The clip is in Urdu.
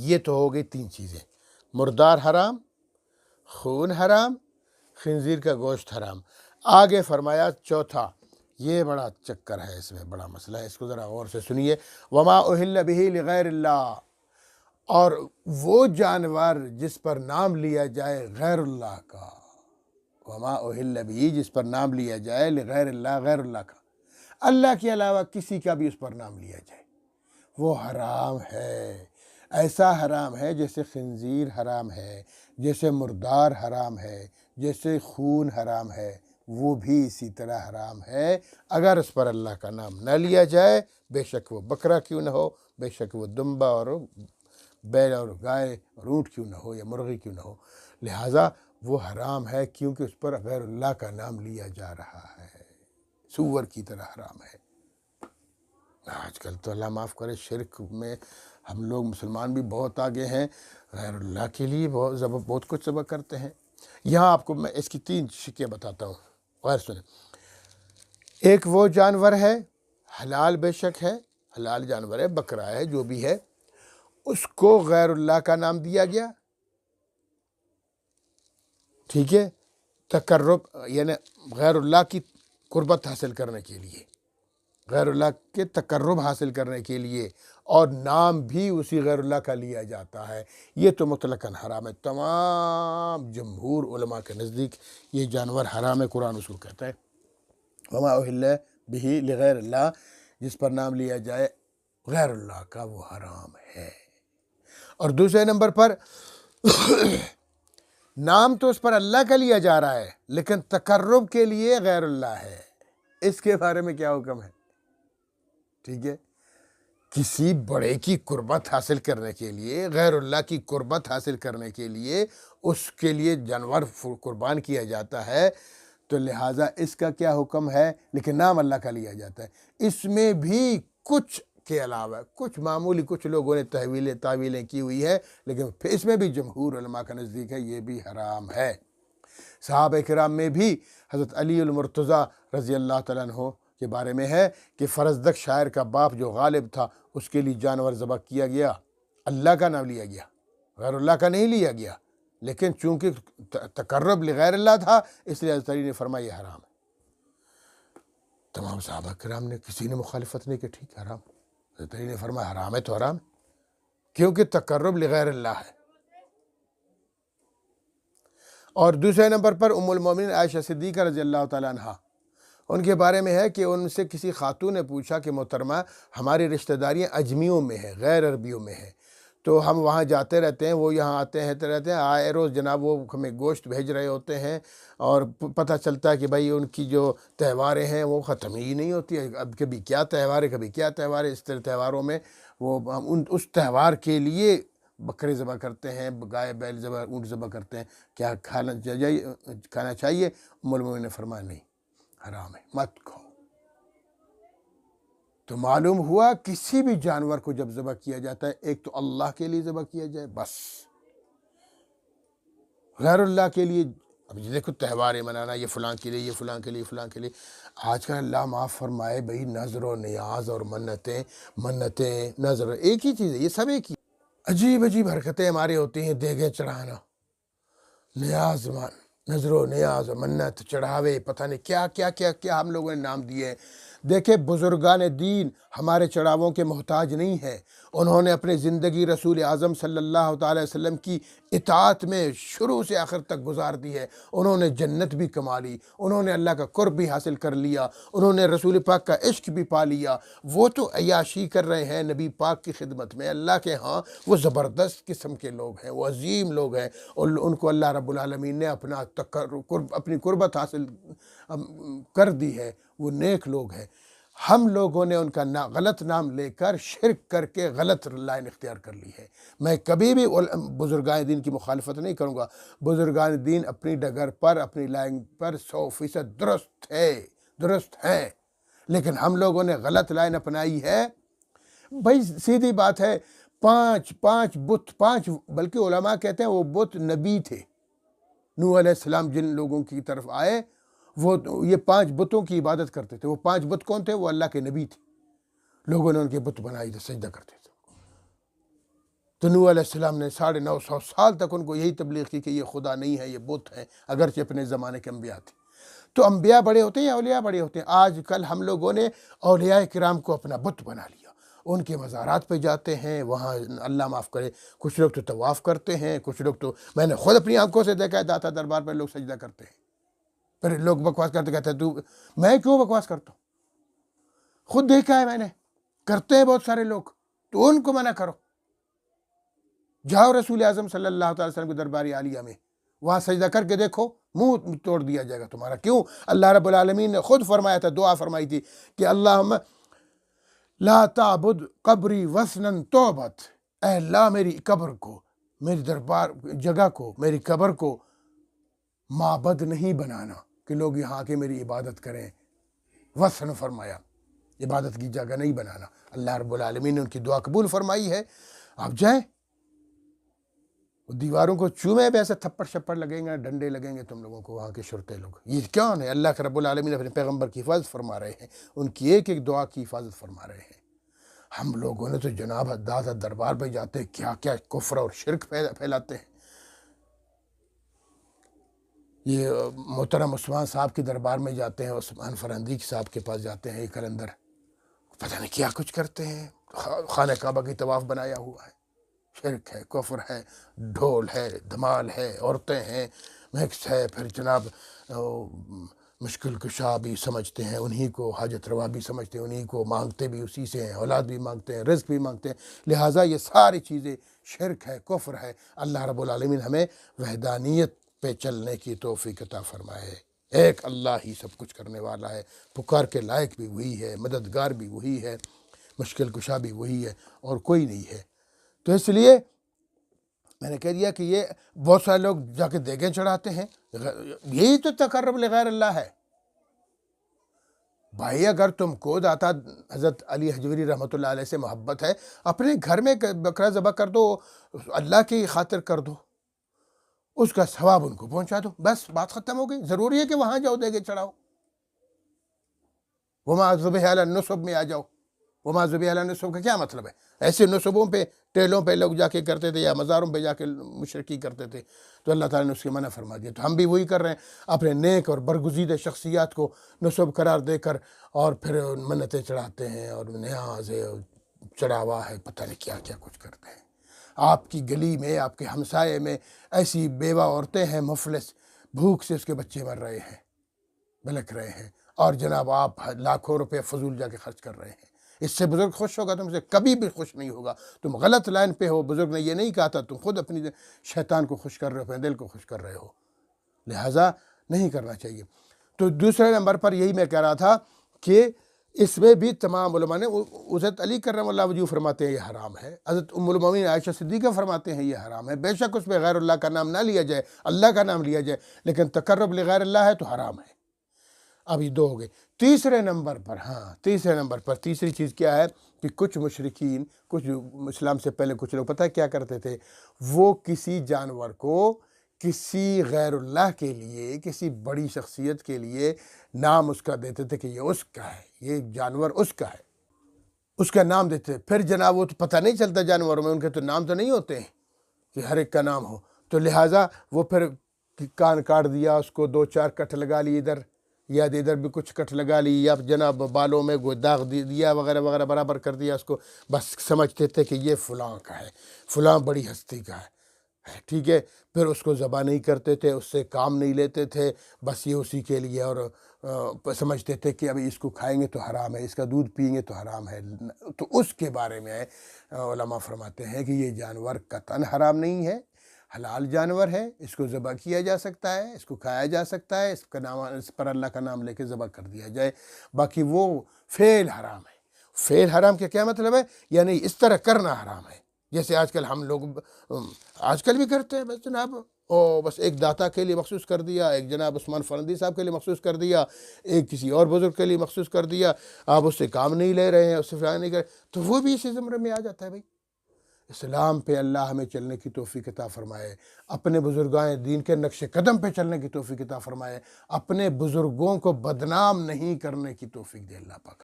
یہ تو ہو گئی 3 چیزیں، مردار حرام، خون حرام، خنزیر کا گوشت حرام۔ آگے فرمایا چوتھا، یہ بڑا چکر ہے، اس میں بڑا مسئلہ ہے، اس کو ذرا غور سے سنیے۔ وما اہل بہ لغیر اللہ، اور وہ جانور جس پر نام لیا جائے غیر اللہ کا، وما اہل بہ، جس پر نام لیا جائے لغیر اللہ، غیر اللہ کا، اللہ کے علاوہ کسی کا بھی اس پر نام لیا جائے، وہ حرام ہے۔ ایسا حرام ہے جیسے خنزیر حرام ہے، جیسے مردار حرام ہے، جیسے خون حرام ہے، وہ بھی اسی طرح حرام ہے اگر اس پر اللہ کا نام نہ لیا جائے، بے شک وہ بکرا کیوں نہ ہو، بے شک وہ دمبا اور بیل اور گائے اور اونٹ کیوں نہ ہو یا مرغی کیوں نہ ہو، لہٰذا وہ حرام ہے کیونکہ اس پر غیر اللہ کا نام لیا جا رہا ہے، سور کی طرح حرام ہے۔ آج کل تو اللہ معاف کرے شرک میں ہم لوگ مسلمان بھی بہت آگے ہیں، غیر اللہ کے لیے بہت کچھ ذبح کرتے ہیں۔ یہاں آپ کو میں اس کی 3 شکیں بتاتا ہوں، غور سنیں۔ ایک وہ جانور ہے، حلال بے شک ہے، حلال جانور ہے، بکرا ہے، جو بھی ہے، اس کو غیر اللہ کا نام دیا گیا، ٹھیک ہے، تقرب یعنی غیر اللہ کی قربت حاصل کرنے کے لیے، غیر اللہ کے تقرب حاصل کرنے کے لیے، اور نام بھی اسی غیر اللہ کا لیا جاتا ہے، یہ تو مطلقاً حرام ہے۔ تمام جمہور علماء کے نزدیک یہ جانور حرام ہے، قرآن اس کو کہتا ہے وما اہل بہ لغیر اللہ، جس پر نام لیا جائے غیر اللہ کا وہ حرام ہے۔ اور دوسرے نمبر پر نام تو اس پر اللہ کا لیا جا رہا ہے لیکن تقرب کے لیے غیر اللہ ہے، اس کے بارے میں کیا حکم ہے؟ ٹھیک ہے، کسی بڑے کی قربت حاصل کرنے کے لیے، غیر اللہ کی قربت حاصل کرنے کے لیے اس کے لیے جانور قربان کیا جاتا ہے، تو لہٰذا اس کا کیا حکم ہے؟ لیکن نام اللہ کا لیا جاتا ہے۔ اس میں بھی کچھ کے علاوہ کچھ معمولی کچھ لوگوں نے تعویلیں کی ہوئی ہے، لیکن پھر اس میں بھی جمہور علماء کا نزدیک ہے یہ بھی حرام ہے۔ صحابہ کرام میں بھی حضرت علی المرتضیٰ رضی اللہ تعالیٰ عنہ کے بارے میں ہے کہ فرزدق شاعر کا باپ جو غالب تھا اس کے لیے جانور ذبح کیا گیا، اللہ کا نام لیا گیا، غیر اللہ کا نہیں لیا گیا، لیکن چونکہ تقرب لغیر اللہ تھا اس لیے حضرت علی نے فرمایا یہ حرام ہے۔ تمام صحابہ کرام نے کسی نے مخالفت نہیں کہ ٹھیک حرام، حضرت علی نے فرمایا حرام ہے تو حرام ہے کیونکہ تقرب لغیر اللہ ہے۔ اور دوسرے نمبر پر ام المومنین عائشہ صدیقہ رضی اللہ تعالیٰ عنہ، ان کے بارے میں ہے کہ ان سے کسی خاتون نے پوچھا کہ محترمہ ہماری رشتہ داریاں اجمیوں میں ہیں، غیر عربیوں میں ہیں، تو ہم وہاں جاتے رہتے ہیں، وہ یہاں آتے رہتے ہیں، آئے روز جناب وہ ہمیں گوشت بھیج رہے ہوتے ہیں، اور پتہ چلتا ہے کہ بھائی ان کی جو تہواریں ہیں وہ ختم ہی نہیں ہوتی ہے، اب کبھی کیا تہوار ہے کبھی کیا تہوار ہے، اس طرح تہواروں میں وہ اس تہوار کے لیے بکرے ذبح کرتے ہیں، گائے بیل ذبح اونٹ ذبح کرتے ہیں، کیا کھانا چاہیے؟ ام المومنین نے فرمایا نہیں، حرام ہے، مت کھاؤ۔ تو معلوم ہوا کسی بھی جانور کو جب ذبح کیا جاتا ہے ایک تو اللہ کے لیے ذبح کیا جائے بس، غیر اللہ کے لیے اب یہ دیکھو تہواریں منانا، یہ فلاں کے لیے، یہ فلاں کے لیے، فلاں کے لیے، آج کل اللہ معاف فرمائے بھئی نظر و نیاز اور منتیں نظر ایک ہی چیز ہے، یہ سب ایک ہی، عجیب عجیب حرکتیں ہماری ہوتی ہیں، دیگیں چڑھانا، نیاز نظر و نیاز و منت چڑھاوے، پتہ نہیں کیا کیا کیا کیا ہم لوگوں نے نام دیے۔ دیکھیں بزرگان دین ہمارے چڑھاووں کے محتاج نہیں ہیں، انہوں نے اپنی زندگی رسول اعظم صلی اللہ تعالی وسلم کی اطاعت میں شروع سے آخر تک گزار دی ہے، انہوں نے جنت بھی کما لی، انہوں نے اللہ کا قرب بھی حاصل کر لیا، انہوں نے رسول پاک کا عشق بھی پا لیا، وہ تو عیاشی کر رہے ہیں نبی پاک کی خدمت میں، اللہ کے ہاں وہ زبردست قسم کے لوگ ہیں، وہ عظیم لوگ ہیں، اور ان کو اللہ رب العالمین نے اپنی قربت حاصل کر دی ہے، وہ نیک لوگ ہیں۔ ہم لوگوں نے ان کا غلط نام لے کر شرک کر کے غلط لائن اختیار کر لی ہے۔ میں کبھی بھی بزرگان دین کی مخالفت نہیں کروں گا، بزرگان دین اپنی ڈگر پر اپنی لائن پر 100% درست ہے، لیکن ہم لوگوں نے غلط لائن اپنائی ہے۔ بھائی سیدھی بات ہے، پانچ بت بلکہ علماء کہتے ہیں وہ بت نبی تھے، نوح علیہ السلام جن لوگوں کی طرف آئے وہ یہ 5 بتوں کی عبادت کرتے تھے۔ وہ 5 بت کون تھے؟ وہ اللہ کے نبی تھے، لوگوں نے ان کے بت بنائی تھے، سجدہ کرتے تھے۔ تو نوح علیہ السلام نے 950 سال تک ان کو یہی تبلیغ کی کہ یہ خدا نہیں ہے، یہ بت ہے، اگرچہ اپنے زمانے کے انبیاء تھے۔ تو انبیاء بڑے ہوتے ہیں یا اولیاء بڑے ہوتے ہیں؟ آج کل ہم لوگوں نے اولیاء کرام کو اپنا بت بنا لیا، ان کے مزارات پہ جاتے ہیں، وہاں اللہ معاف کرے کچھ لوگ تو طواف کرتے ہیں، کچھ لوگ تو میں نے خود اپنی آنکھوں سے دیکھا ہے داتا دربار پہ لوگ سجدہ کرتے ہیں۔ پھر لوگ بکواس کرتے کہتے ہیں میں کیوں بکواس کرتا ہوں؟ خود دیکھا ہے میں نے، کرتے ہیں بہت سارے لوگ، تو ان کو منع کرو۔ جاؤ رسول اعظم صلی اللہ تعالی وسلم کے دربار عالیہ میں، وہاں سجدہ کر کے دیکھو، منہ توڑ دیا جائے گا تمہارا۔ کیوں؟ اللہ رب العالمین نے خود فرمایا تھا، دعا فرمائی تھی کہ اللہم لا تعبد قبری وثنا توبت، اے اللہ میری قبر کو، میری دربار جگہ کو، میری قبر کو معبد نہیں بنانا کہ لوگ یہاں کے میری عبادت کریں۔ وثن فرمایا، عبادت کی جگہ نہیں بنانا۔ اللہ رب العالمین نے ان کی دعا قبول فرمائی ہے۔ آپ جائیں، دیواروں کو چومے پہ ایسے تھپڑ شپڑ لگیں گے، ڈنڈے لگیں گے تم لوگوں کو وہاں کے شرطے لوگ۔ یہ کون ہے؟ اللہ کے رب العالمین اپنے پیغمبر کی حفاظت فرما رہے ہیں، ان کی ایک ایک دعا کی حفاظت فرما رہے ہیں۔ ہم لوگوں نے تو جناب داتا دربار پہ جاتے کیا کیا کفر اور شرک پھیلاتے ہیں۔ یہ محترم عثمان صاحب کے دربار میں جاتے ہیں، عثمان فرہنگی صاحب کے پاس جاتے ہیں، یہ کلندر پتہ نہیں کیا کچھ کرتے ہیں، خانہ کعبہ کی طواف بنایا ہوا ہے، شرک ہے، کفر ہے، ڈھول ہے، دھمال ہے، عورتیں ہیں، میکس ہے، پھر جناب مشکل کشا بھی سمجھتے ہیں انہی کو، حاجت روا بھی سمجھتے ہیں انہی کو، مانگتے بھی اسی سے ہیں، اولاد بھی مانگتے ہیں، رزق بھی مانگتے ہیں۔ لہٰذا یہ ساری چیزیں شرک ہے، کفر ہے۔ اللہ رب العالمین ہمیں وحدانیت پہ چلنے کی توفیق عطا فرمائے۔ ایک اللہ ہی سب کچھ کرنے والا ہے، پکار کے لائق بھی وہی ہے، مددگار بھی وہی ہے، مشکل کشا بھی وہی ہے، اور کوئی نہیں ہے۔ تو اس لیے میں نے کہہ دیا کہ یہ بہت سارے لوگ جا کے دیگیں چڑھاتے ہیں، یہی تو تقرب لغیر اللہ ہے۔ بھائی اگر تم کو داتا حضرت علی حجویری رحمۃ اللہ علیہ سے محبت ہے، اپنے گھر میں بکرا ذبح کر دو، اللہ کی خاطر کر دو، اس کا ثواب ان کو پہنچا دو، بس بات ختم ہو گئی۔ ضروری ہے کہ وہاں جاؤ دیگیں چڑھاؤ، وما ذبح علی النصب میں آ جاؤ۔ وما ذبح علی النصب کا کیا مطلب ہے؟ ایسے نصبوں پہ، ٹیلوں پہ لوگ جا کے کرتے تھے، یا مزاروں پہ جا کے مشرکی کرتے تھے، تو اللہ تعالیٰ نے اس کی منع فرما دیا۔ تو ہم بھی وہی کر رہے ہیں، اپنے نیک اور برگزیدہ شخصیات کو نصب قرار دے کر، اور پھر منتیں چڑھاتے ہیں، اور نیاز ہے، چڑھاوا ہے، پتہ نہیں کیا کیا کچھ کرتے ہیں۔ آپ کی گلی میں، آپ کے ہمسائے میں ایسی بیوہ عورتیں ہیں مفلس، بھوک سے اس کے بچے مر رہے ہیں، بلک رہے ہیں، اور جناب آپ لاکھوں روپے فضول جا کے خرچ کر رہے ہیں۔ اس سے بزرگ خوش ہوگا؟ تم سے کبھی بھی خوش نہیں ہوگا۔ تم غلط لائن پہ ہو، بزرگ نے یہ نہیں کہا تھا، تم خود اپنی شیطان کو خوش کر رہے ہو، اپنے دل کو خوش کر رہے ہو، لہٰذا نہیں کرنا چاہیے۔ تو دوسرے نمبر پر یہی میں کہہ رہا تھا کہ اس میں بھی تمام علماء نے، حضرت علی کرم اللہ وجہ فرماتے ہیں یہ حرام ہے، حضرت ام المومنین عائشہ صدیقہ فرماتے ہیں یہ حرام ہے۔ بے شک اس میں غیر اللہ کا نام نہ لیا جائے، اللہ کا نام لیا جائے، لیکن تقرب لغیر اللہ ہے تو حرام ہے۔ اب یہ دو ہو گئے۔ تیسرے نمبر پر تیسری چیز کیا ہے کہ کچھ مشرکین، کچھ اسلام سے پہلے کچھ لوگ، پتہ ہے کیا کرتے تھے؟ وہ کسی جانور کو کسی غیر اللہ کے لیے، کسی بڑی شخصیت کے لیے نام اس کا دیتے تھے کہ یہ اس کا ہے، یہ جانور اس کا ہے، اس کا نام دیتے تھے۔ پھر جناب وہ تو پتہ نہیں چلتا جانوروں میں، ان کے تو نام تو نہیں ہوتے ہیں کہ ہر ایک کا نام ہو، تو لہٰذا وہ پھر کان کاٹ دیا، اس کو 2-4 کٹ لگا لی ادھر، یا ادھر بھی کچھ کٹ لگا لی، یا جناب بالوں میں کوئی داغ دیا وغیرہ وغیرہ، برابر کر دیا اس کو، بس سمجھتے تھے کہ یہ فلاں کا ہے، فلاں بڑی ہستی کا ہے، ٹھیک ہے۔ پھر اس کو ذبح نہیں کرتے تھے، اس سے کام نہیں لیتے تھے، بس یہ اسی کے لیے، اور سمجھتے تھے کہ ابھی اس کو کھائیں گے تو حرام ہے، اس کا دودھ پئیں گے تو حرام ہے۔ تو اس کے بارے میں علماء فرماتے ہیں کہ یہ جانور قطعاً حرام نہیں ہے، حلال جانور ہے، اس کو ذبح کیا جا سکتا ہے، اس کو کھایا جا سکتا ہے، اس کا نام، اس پر اللہ کا نام لے کے ذبح کر دیا جائے، باقی وہ فعل حرام ہے۔ فعل حرام کا کیا مطلب ہے؟ یعنی اس طرح کرنا حرام ہے، جیسے آج کل ہم لوگ آج کل بھی کرتے ہیں، بس جناب بس ایک داتا کے لیے مخصوص کر دیا، ایک جناب عثمان فرندی صاحب کے لیے مخصوص کر دیا، ایک کسی اور بزرگ کے لیے مخصوص کر دیا، آپ اس سے کام نہیں لے رہے ہیں، اس سے فلاں نہیں کر رہے، تو وہ بھی اسی زمرے میں آ جاتا ہے۔ بھائی اسلام پہ اللہ ہمیں چلنے کی توفیق عطا فرمائے، اپنے بزرگان دین کے نقش قدم پہ چلنے کی توفیق عطا فرمائے، اپنے بزرگوں کو بدنام نہیں کرنے کی توفیق دے اللہ پاک۔